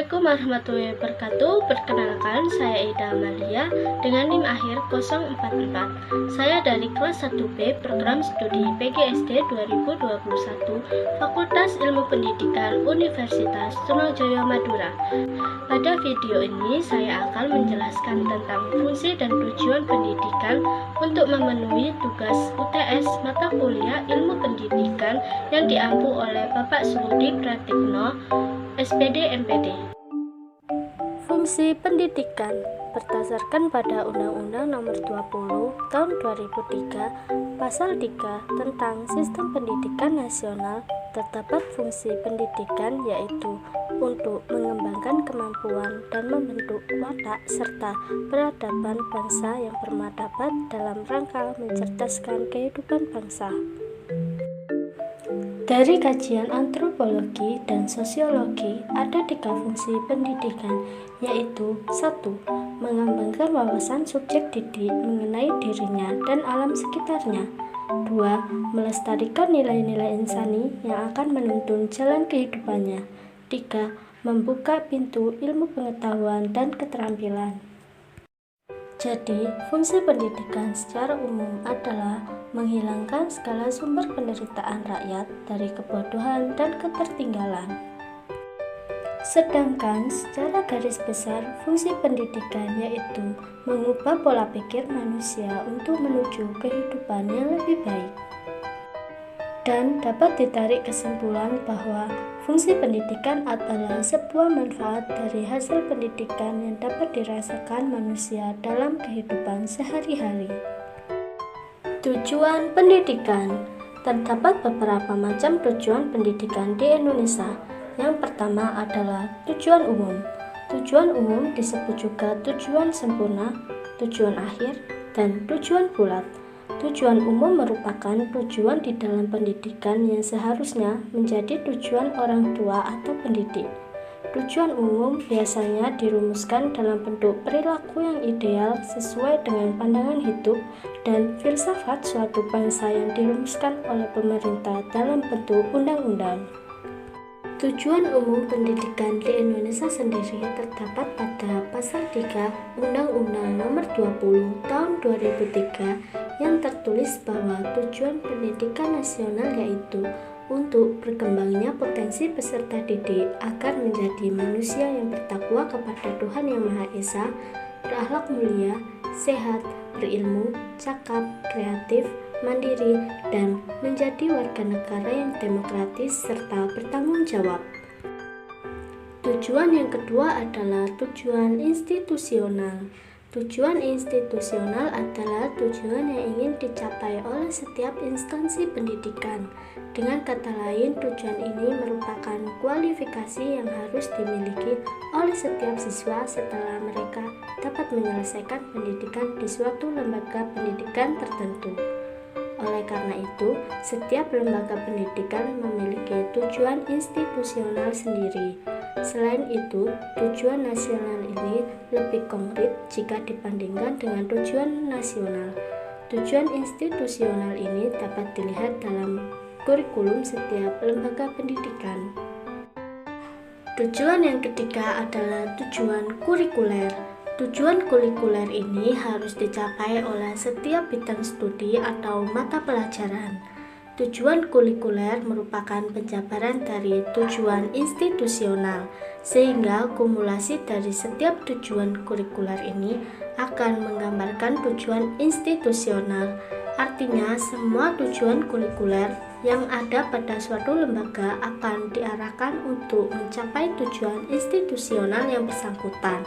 Assalamualaikum warahmatullahi wabarakatuh. Perkenalkan, saya Ida Amalia dengan NIM akhir 044. Saya dari kelas 1B program studi PGSD 2021 Fakultas Ilmu Pendidikan Universitas Trunojoyo Madura. Pada video ini saya akan menjelaskan tentang fungsi dan tujuan pendidikan untuk memenuhi tugas UTS mata kuliah Ilmu Pendidikan yang diampu oleh Bapak Surudi Pratikno, SPD MPD. Fungsi pendidikan berdasarkan pada Undang-Undang Nomor 20 Tahun 2003 Pasal 3 tentang Sistem Pendidikan Nasional, terdapat fungsi pendidikan yaitu untuk mengembangkan kemampuan dan membentuk watak serta peradaban bangsa yang bermartabat dalam rangka mencerdaskan kehidupan bangsa. Dari kajian antropologi dan sosiologi, ada 3 fungsi pendidikan, yaitu 1. Mengembangkan wawasan subjek didik mengenai dirinya dan alam sekitarnya. 2. Melestarikan nilai-nilai insani yang akan menuntun jalan kehidupannya. 3. Membuka pintu ilmu pengetahuan dan keterampilan. Jadi, fungsi pendidikan secara umum adalah menghilangkan segala sumber penderitaan rakyat dari kebodohan dan ketertinggalan. Sedangkan secara garis besar, fungsi pendidikan yaitu mengubah pola pikir manusia untuk menuju kehidupan yang lebih baik. Dan dapat ditarik kesimpulan bahwa fungsi pendidikan adalah sebuah manfaat dari hasil pendidikan yang dapat dirasakan manusia dalam kehidupan sehari-hari. Tujuan pendidikan. Terdapat beberapa macam tujuan pendidikan di Indonesia. Yang pertama adalah tujuan umum. Tujuan umum disebut juga tujuan sempurna, tujuan akhir, dan tujuan bulat. Tujuan umum merupakan tujuan di dalam pendidikan yang seharusnya menjadi tujuan orang tua atau pendidik. Tujuan umum biasanya dirumuskan dalam bentuk perilaku yang ideal sesuai dengan pandangan hidup dan filsafat suatu bangsa yang dirumuskan oleh pemerintah dalam bentuk undang-undang. Tujuan umum pendidikan di Indonesia sendiri terdapat pada Pasal 3 Undang-Undang Nomor 20 Tahun 2003 yang tertulis bahwa tujuan pendidikan nasional yaitu untuk berkembangnya potensi peserta didik agar menjadi manusia yang bertakwa kepada Tuhan Yang Maha Esa, berakhlak mulia, sehat, berilmu, cakap, kreatif, mandiri, dan menjadi warga negara yang demokratis serta bertanggung jawab. Tujuan yang kedua adalah tujuan institusional. Tujuan institusional adalah tujuan yang ingin dicapai oleh setiap instansi pendidikan. Dengan kata lain, tujuan ini merupakan kualifikasi yang harus dimiliki oleh setiap siswa setelah mereka dapat menyelesaikan pendidikan di suatu lembaga pendidikan tertentu. Oleh karena itu, setiap lembaga pendidikan memiliki tujuan institusional sendiri. Selain itu, tujuan nasional ini lebih konkret jika dibandingkan dengan tujuan nasional. Tujuan institusional ini dapat dilihat dalam kurikulum setiap lembaga pendidikan. Tujuan yang ketiga adalah tujuan kurikuler. Tujuan kurikuler ini harus dicapai oleh setiap bidang studi atau mata pelajaran. Tujuan kurikuler merupakan penjabaran dari tujuan institusional, sehingga kumulasi dari setiap tujuan kurikuler ini akan menggambarkan tujuan institusional. Artinya, semua tujuan kurikuler yang ada pada suatu lembaga akan diarahkan untuk mencapai tujuan institusional yang bersangkutan.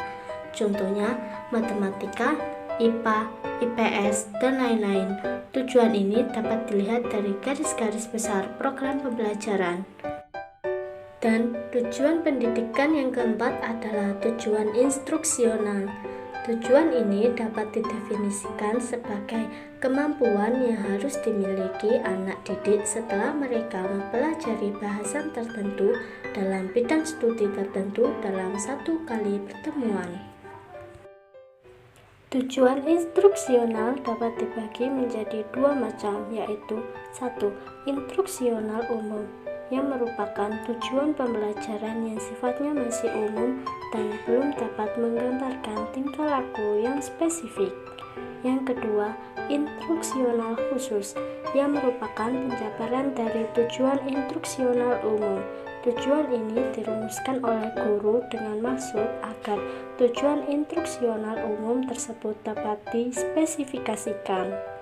Contohnya, matematika, IPA, IPS, dan lain-lain. Tujuan ini dapat dilihat dari garis-garis besar program pembelajaran. Dan tujuan pendidikan yang keempat adalah tujuan instruksional. Tujuan ini dapat didefinisikan sebagai kemampuan yang harus dimiliki anak didik setelah mereka mempelajari bahasan tertentu dalam bidang studi tertentu dalam satu kali pertemuan. Tujuan instruksional dapat dibagi menjadi 2 macam, yaitu 1. Instruksional umum, yang merupakan tujuan pembelajaran yang sifatnya masih umum dan belum dapat menggambarkan tingkah laku yang spesifik. Yang kedua, instruksional khusus, yang merupakan penjabaran dari tujuan instruksional umum. Tujuan ini dirumuskan oleh guru dengan maksud agar tujuan instruksional umum tersebut dapat dispesifikasikan.